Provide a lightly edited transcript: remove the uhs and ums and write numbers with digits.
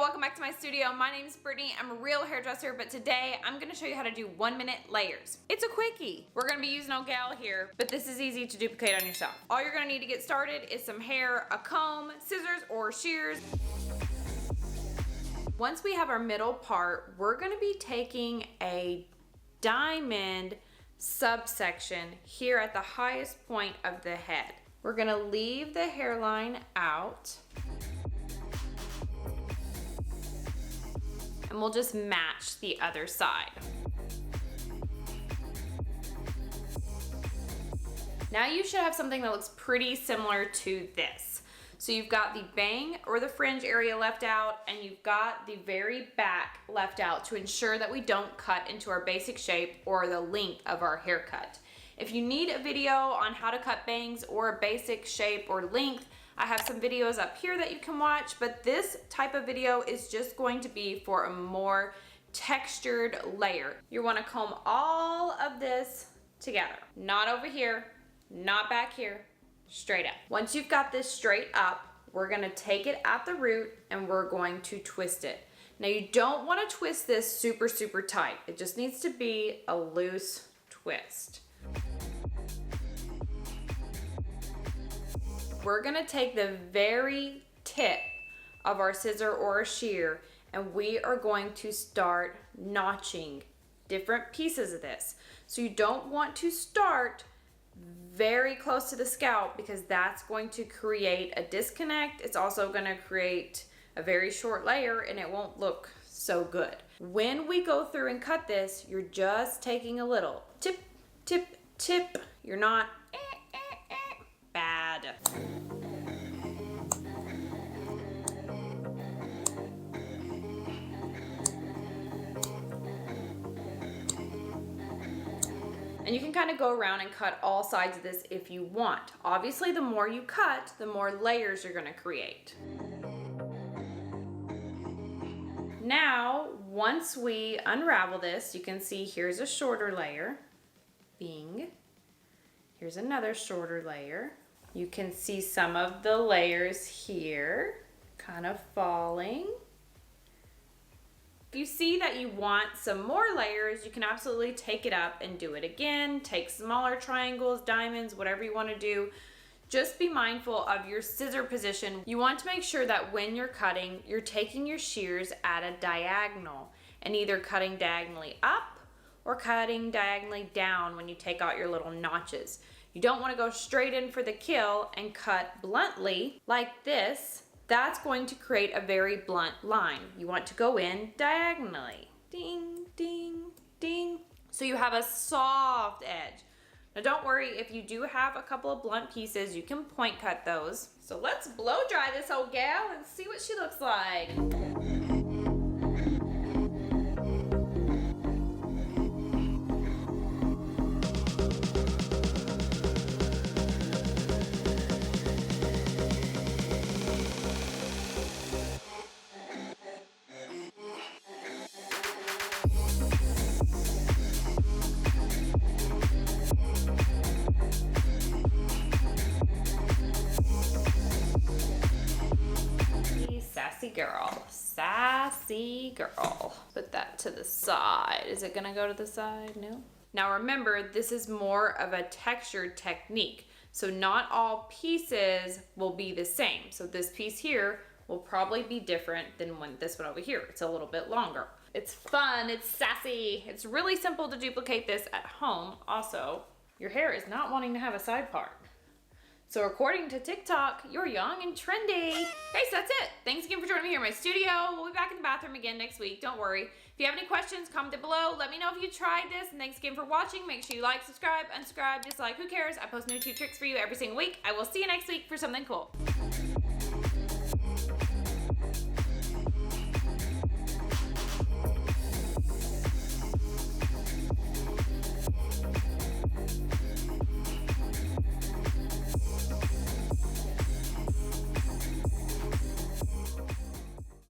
welcome back to my studio. My name is Brittnee. I'm a real hairdresser, but today I'm gonna show you how to do 1-minute layers. It's a quickie. We're gonna be using Gal here, but this is easy to duplicate on yourself. All you're gonna need to get started is some hair, a comb, scissors or shears. Once we have our middle part, we're gonna be taking a diamond subsection here at the highest point of the head. We're gonna leave the hairline out. And we'll just match the other side. Now you should have something that looks pretty similar to this. So you've got the bang or the fringe area left out, and you've got the very back left out to ensure that we don't cut into our basic shape or the length of our haircut. If you need a video on how to cut bangs or a basic shape or length, I have some videos up here that you can watch, but this type of video is just going to be for a more textured layer. You want to comb all of this together. Not over here, not back here, straight up. Once you've got this straight up, we're gonna take it at the root and we're going to twist it. Now you don't want to twist this super, super tight. It just needs to be a loose twist. We're gonna take the very tip of our scissor or a shear and we are going to start notching different pieces of this. So you don't want to start very close to the scalp because that's going to create a disconnect. It's also gonna create a very short layer and it won't look so good. When we go through and cut this, you're just taking a little tip, tip, tip. You're not bad. And you can kind of go around and cut all sides of this if you want. Obviously, the more you cut, the more layers you're gonna create. Now, once we unravel this, you can see here's a shorter layer. Bing. Here's another shorter layer. You can see some of the layers here kind of falling. If you see that you want some more layers, you can absolutely take it up and do it again. Take smaller triangles, diamonds, whatever you want to do. Just be mindful of your scissor position. You want to make sure that when you're cutting, you're taking your shears at a diagonal and either cutting diagonally up or cutting diagonally down when you take out your little notches. You don't want to go straight in for the kill and cut bluntly like this. That's going to create a very blunt line. You want to go in diagonally. Ding, ding, ding. So you have a soft edge. Now don't worry, if you do have a couple of blunt pieces, you can point cut those. So let's blow dry this old gal and see what she looks like. Sassy girl. Put that to the side. Is it gonna go to the side? No. Now remember, this is more of a textured technique. So not all pieces will be the same. So this piece here will probably be different than this one over here. It's a little bit longer. It's fun, it's sassy. It's really simple to duplicate this at home. Also, your hair is not wanting to have a side part. So according to TikTok, you're young and trendy. Guys, that's it. Thanks again for joining me here in my studio. We'll be back in the bathroom again next week. Don't worry. If you have any questions, comment it below. Let me know if you tried this. And thanks again for watching. Make sure you like, subscribe, unsubscribe, dislike, who cares? I post new tip tricks for you every single week. I will see you next week for something cool.